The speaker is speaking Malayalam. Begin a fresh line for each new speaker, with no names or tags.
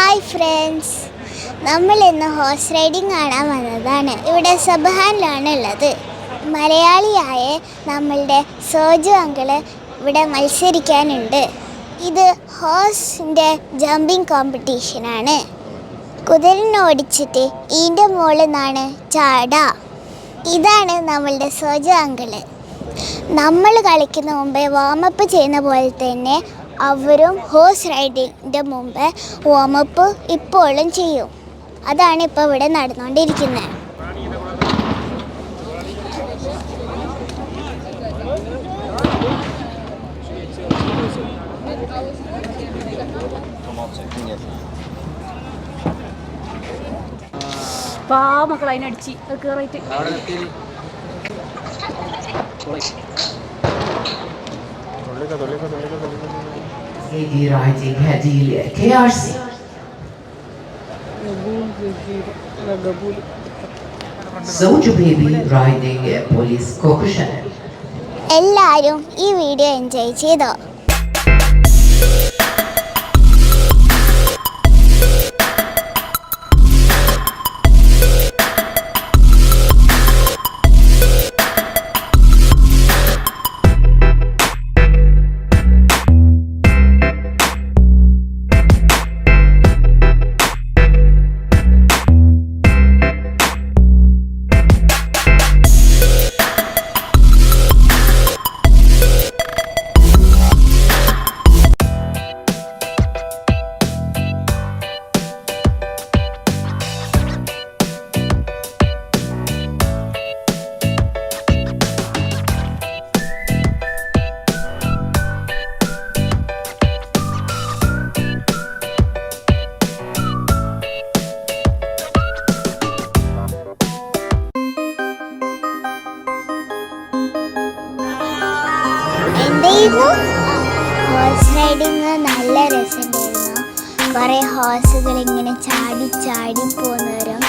ഹായ് ഫ്രണ്ട്സ്, നമ്മൾ ഇന്ന് ഹോഴ്സ് റൈഡിങ് കാണാൻ വന്നതാണ്. ഇവിടെ സബഹാനിലാണ് ഉള്ളത്. മലയാളിയായ നമ്മളുടെ സോജു അങ്കിള് ഇവിടെ മത്സരിക്കാനുണ്ട്. ഇത് ഹോഴ്സിൻ്റെ ജമ്പിങ് കോമ്പറ്റീഷനാണ്. കുതിരനെ ഓടിച്ചിട്ട് ഇതിൻ്റെ മുകളിൽ നിന്നാണ് ചാടുക. ഇതാണ് നമ്മളുടെ സോജു അങ്കിള്. നമ്മൾ കളിക്കുന്ന മുമ്പേ വാമപ്പ് ചെയ്യുന്ന പോലെ തന്നെ അവരും ഹോഴ്സ് റൈഡിങ്ങിൻ്റെ മുമ്പ് വാമപ്പ് ഇപ്പോഴും ചെയ്യും. അതാണ് ഇപ്പോൾ ഇവിടെ നടന്നുകൊണ്ടിരിക്കുന്നത്.
മക്കൾ അതിനടിച്ച് കയറിയിട്ട്
riding هدية KRC Zoju baby riding police Coco Chanel.
എല്ലാവരും ഈ വീഡിയോ എൻജോയ് ചെയ്തോ. ഹോഴ്സ് റൈഡിങ് നല്ല രസമുണ്ടായിരുന്നു. കുറേ ഹോഴ്സുകൾ ഇങ്ങനെ ചാടി ചാടി പോകുന്നവരും